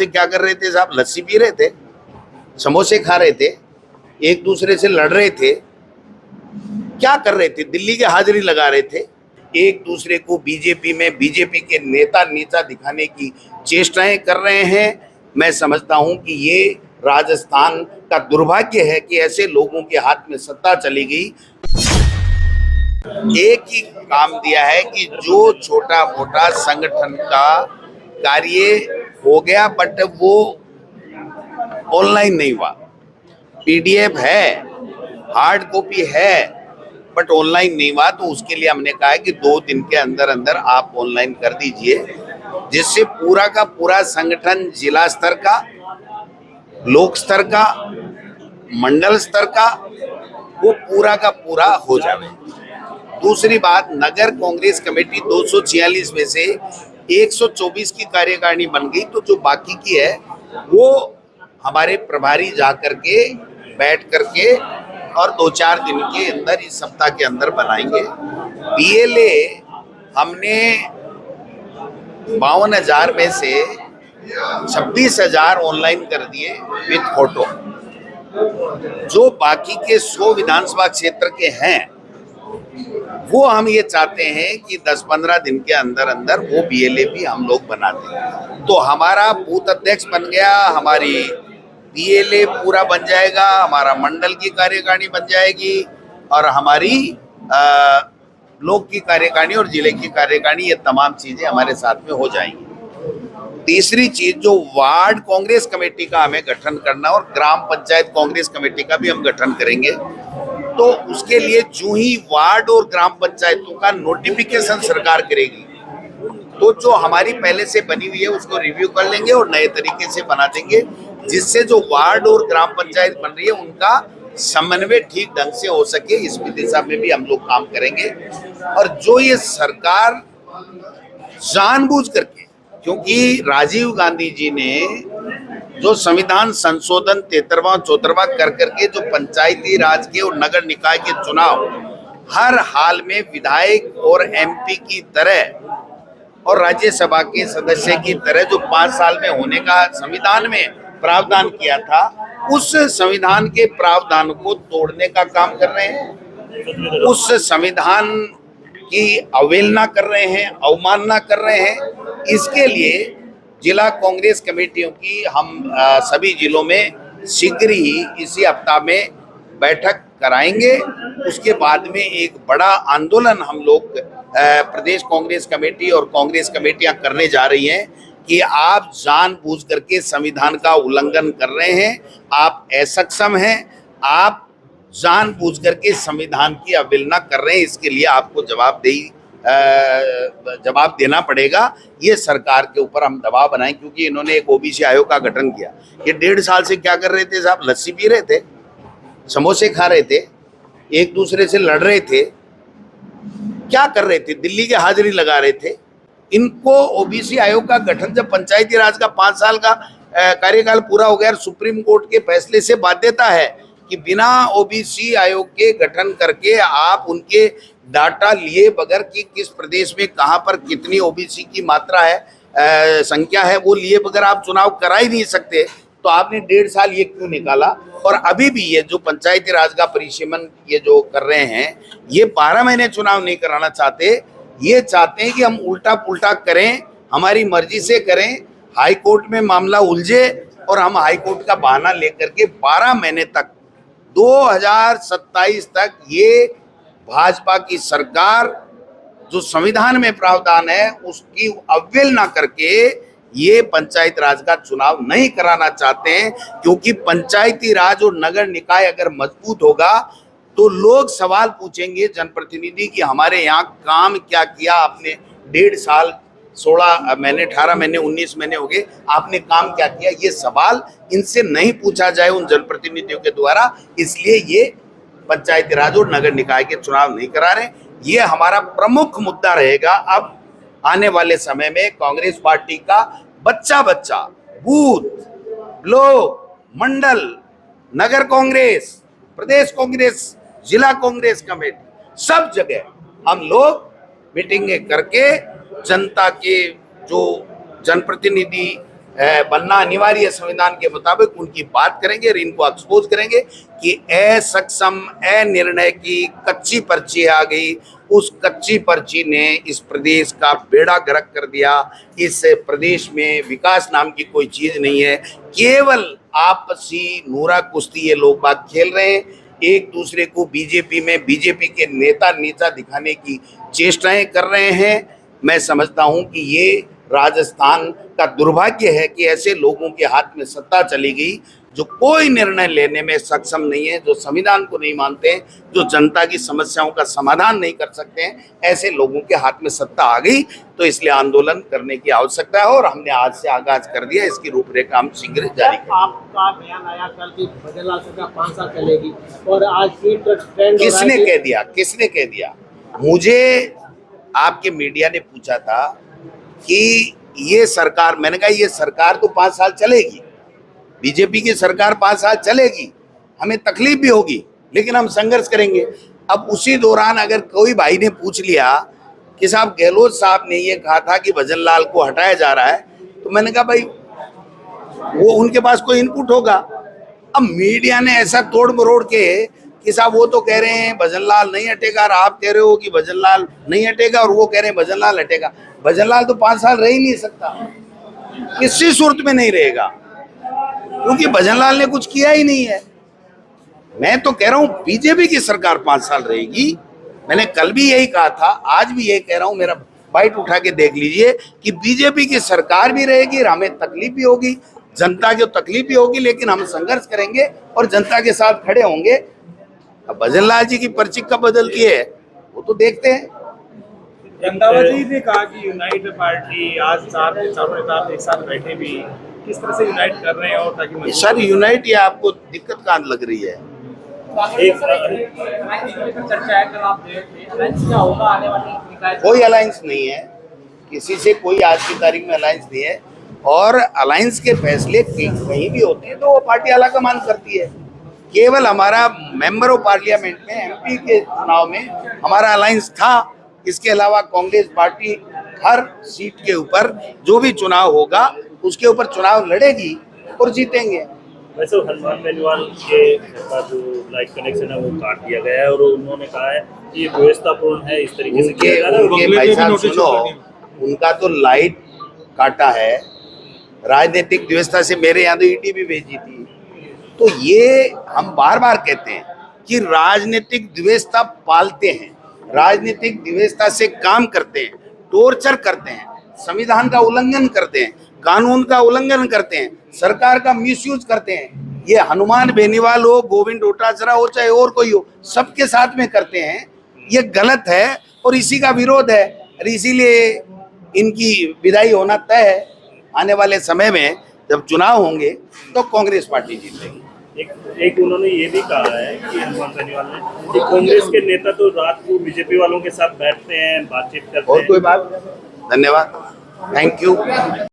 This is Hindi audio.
क्या कर रहे थे साहब? लस्सी पी रहे थे, समोसे खा रहे थे, एक दूसरे से लड़ रहे थे, क्या कर रहे थे? दिल्ली की हाजिरी लगा रहे थे। एक दूसरे को बीजेपी में बीजेपी के नेता नीचा दिखाने की चेष्टाएं कर रहे हैं। मैं समझता हूं कि ये राजस्थान का दुर्भाग्य है कि ऐसे लोगों के हाथ में सत्ता चली गई। एक ही काम दिया है कि जो छोटा मोटा संगठन का कार्य हो गया, बट वो ऑनलाइन नहीं हुआ। पीडीएफ है, हार्ड कॉपी है, बट ऑनलाइन नहीं हुआ। तो उसके लिए हमने कहा है कि 2 दिन के अंदर अंदर आप ऑनलाइन कर दीजिए, जिससे पूरा का पूरा संगठन जिला स्तर का, लोक स्तर का, मंडल स्तर का, वो पूरा का पूरा हो जाए। दूसरी बात, नगर कांग्रेस कमेटी 246 में से 124 की कार्यकारिणी बन गई, तो जो बाकी की है वो हमारे प्रभारी जा करके बैठ करके और 2-4 दिन के अंदर, इस सप्ताह के अंदर बनाएंगे। बीएलए हमने 52,000 में से 26,000 ऑनलाइन कर दिए विद फोटो। जो बाकी के 100 विधानसभा क्षेत्र के हैं, वो हम ये चाहते हैं कि 10-15 दिन के अंदर अंदर वो बीएलए भी हम लोग बना दें। तो हमारा बूथ अध्यक्ष बन गया, हमारी बीएलए पूरा बन जाएगा, हमारा मंडल की कार्यकारिणी बन जाएगी, और हमारी ब्लॉक की कार्यकारिणी और जिले की कार्यकारिणी, ये तमाम चीजें हमारे साथ में हो जाएंगी। तीसरी चीज, जो वार्ड कांग्रेस कमेटी का हमें गठन करना और ग्राम पंचायत कांग्रेस कमेटी का भी हम गठन करेंगे। तो उसके लिए जो ही वार्ड और ग्राम पंचायतों का नोटिफिकेशन सरकार करेगी, तो जो हमारी पहले से बनी हुई है उसको रिव्यू कर लेंगे और नए तरीके से बना देंगे, जिससे जो वार्ड और ग्राम पंचायत बन रही है उनका समन्वय ठीक ढंग से हो सके। इस दिशा में भी हम लोग काम करेंगे। और जो ये सरकार जानबूझ करके, क्योंकि राजीव गांधी जी ने जो संविधान संशोधन 73वां 74वां कर करके जो पंचायती राज के और नगर निकाय के चुनाव हर हाल में विधायक और एमपी की तरह और राज्यसभा के सदस्य की तरह जो 5 साल में होने का संविधान में प्रावधान किया था, उस संविधान के प्रावधान को तोड़ने का काम कर रहे हैं। उस संविधान की अवहेलना कर रहे हैं, अवमानना कर रहे हैं। इसके लिए जिला कांग्रेस कमेटियों की हम सभी जिलों में शीघ्र ही इसी हफ्ता में बैठक कराएंगे। उसके बाद में एक बड़ा आंदोलन हम लोग प्रदेश कांग्रेस कमेटी और कांग्रेस कमेटियां करने जा रही हैं कि आप जानबूझ करके संविधान का उल्लंघन कर रहे हैं, आप असक्षम हैं, आप जानबूझ करके संविधान की अवहेलना कर रहे हैं। इसके लिए आपको जवाब देना पड़ेगा। ये सरकार के ऊपर हम दबाव बनाएं, क्योंकि इन्होंने एक ओबीसी आयोग का गठन किया। ये 1.5 साल से क्या कर रहे थे साहब? लस्सी पी रहे थे, समोसे खा रहे थे, एक दूसरे से लड़ रहे थे, क्या कर रहे थे? दिल्ली की हाजिरी लगा रहे थे। इनको ओबीसी आयोग का गठन, जब पंचायती राज का 5 साल का कार्यकाल पूरा हो गया, सुप्रीम कोर्ट के फैसले से बाध्यता है कि बिना ओबीसी आयोग के गठन करके आप उनके डाटा लिए बगैर कि किस प्रदेश में कहां पर कितनी ओबीसी की मात्रा है, संख्या है, वो लिए बगैर आप चुनाव करा ही नहीं सकते। तो आपने 1.5 साल ये क्यों निकाला? और अभी भी ये जो पंचायती राज का परिसीमन ये जो कर रहे हैं, ये 12 महीने चुनाव नहीं कराना चाहते। ये चाहते हैं कि हम उल्टा पुल्टा करें, हमारी मर्जी से करें, हाई कोर्ट में मामला उलझे और हम हाई कोर्ट का बहाना लेकर के 12 महीने तक 2027 तक ये भाजपा की सरकार जो संविधान में प्रावधान है उसकी अवहेलना करके ये पंचायत राज का चुनाव नहीं कराना चाहते हैं। क्योंकि पंचायती राज और नगर निकाय अगर मजबूत होगा तो लोग सवाल पूछेंगे जनप्रतिनिधि कि हमारे यहाँ काम क्या किया आपने? 1.5 साल 16 महीने 18 महीने 19 महीने हो गए, आपने काम क्या किया? ये सवाल इनसे नहीं पूछा जाए उन जनप्रतिनिधियों के द्वारा, इसलिए ये पंचायती राज और नगर निकाय के चुनाव नहीं करा रहे। ये हमारा प्रमुख मुद्दा रहेगा। अब आने वाले समय में कांग्रेस पार्टी का बच्चा बच्चा बूथ, ब्लॉक, मंडल, नगर कांग्रेस, प्रदेश कांग्रेस, जिला कांग्रेस कमेटी, सब जगह हम लोग मीटिंगें करके जनता के जो जनप्रतिनिधि बनना अनिवार्य है संविधान के मुताबिक, उनकी बात करेंगे और इनको एक्सपोज करेंगे कि असक्षम अनिर्णय की कच्ची पर्ची आ गई। उस कच्ची पर्ची ने इस प्रदेश का बेड़ा गर्क कर दिया। इस प्रदेश में विकास नाम की कोई चीज नहीं है, केवल आपसी नूरा कुश्ती ये लोग बात खेल रहे हैं। एक दूसरे को बीजेपी में बीजेपी के नेता नीचा दिखाने की चेष्टाएं कर रहे हैं। मैं समझता हूं कि ये राजस्थान का दुर्भाग्य है कि ऐसे लोगों के हाथ में सत्ता चली गई जो कोई निर्णय लेने में सक्षम नहीं है, जो संविधान को नहीं मानते हैं, जो जनता की समस्याओं का समाधान नहीं कर सकते हैं। ऐसे लोगों के हाथ में सत्ता आ गई, तो इसलिए आंदोलन करने की आवश्यकता है और हमने आज से आगाज कर दिया। इसकी रूपरेखा हम शीघ्र जारी करेंगे। आपका बयान आया कल की भजनलाल सरकार 5 साल चलेगी और आज फिर ट्रेंड किसने कह दिया? किसने कह दिया? मुझे आपके मीडिया ने पूछा था कि ये सरकार, मैंने कहा ये सरकार तो 5 साल चलेगी, बीजेपी की सरकार 5 साल चलेगी, हमें तकलीफ भी होगी, लेकिन हम संघर्ष करेंगे। अब उसी दौरान अगर कोई भाई ने पूछ लिया कि साहब गहलोत साहब ने ये कहा था कि भजनलाल को हटाया जा रहा है, तो मैंने कहा भाई वो उनके पास कोई इनपुट होगा। अब मीडिया ने ऐसा तोड़ मरोड़ के कि साहब वो तो कह रहे हैं भजनलाल नहीं हटेगा और आप कह रहे हो कि भजनलाल नहीं हटेगा और वो कह रहे हैं भजनलाल हटेगा। भजनलाल तो 5 साल रह ही नहीं सकता, किसी सूरत में नहीं रहेगा, क्योंकि भजनलाल ने कुछ किया ही नहीं है। मैं तो कह रहा हूं बीजेपी की सरकार 5 साल रहेगी। मैंने कल भी यही कहा था, आज भी यही कह रहा हूं, मेरा बाइट उठा के देख लीजिए कि बीजेपी की सरकार भी रहेगी और हमें तकलीफ भी होगी, जनता को तकलीफ भी होगी, लेकिन हम संघर्ष करेंगे और जनता के साथ खड़े होंगे। अब भजनलाल जी की पर्ची कब बदलती है वो तो देखते हैं। रंधावा जी ने कहा कि यूनाइट पार्टी आज चारों नेता एक साथ बैठे भी किस तरह से यूनाइट कर रहे हैं और ताकि सर यूनाइट या आपको दिक्कत कहाँ लग रही है? कोई अलायंस नहीं है, किसी से कोई आज की तारीख में अलायंस नहीं है, और अलायंस के फैसले कहीं भी होते हैं तो वो पार्टी अलग कमान करती है। केवल हमारा मेंबर ऑफ पार्लियामेंट में एमपी के चुनाव में हमारा अलायंस था, इसके अलावा कांग्रेस पार्टी हर सीट के ऊपर जो भी चुनाव होगा उसके ऊपर चुनाव लड़ेगी और जीतेंगे। वैसे हनुमान बेनीवाल के जो लाइट कनेक्शन है वो काट दिया गया है और उन्होंने कहा है कि ये व्यवस्थापूर्ण है, इस तरीके से किया जा रहा है। उनके भाई साहब सुनो, उनका तो लाइट काटा है, राजनीतिक व्यवस्था से मेरे यहाँ तो ईडी भी भेजी थी। तो ये हम बार बार कहते हैं कि राजनीतिक व्यवस्था पालते हैं, राजनीतिक व्यवस्था से काम करते हैं, टॉर्चर करते हैं, संविधान का उल्लंघन करते हैं, कानून का उल्लंघन करते हैं, सरकार का मिसयूज करते हैं। ये हनुमान बेनीवाल हो, गोविंद डोटासरा हो, चाहे और कोई हो, सबके साथ में करते हैं। ये गलत है और इसी का विरोध है और इसीलिए इनकी विदाई होना तय है। आने वाले समय में जब चुनाव होंगे तो कांग्रेस पार्टी जीतेगी। एक उन्होंने ये भी कहा है कि हनुमान बेनीवाल ने कि कांग्रेस के नेता तो रात को बीजेपी वालों के साथ बैठते हैं, बातचीत करते हैं। और कोई बात? धन्यवाद, थैंक यू।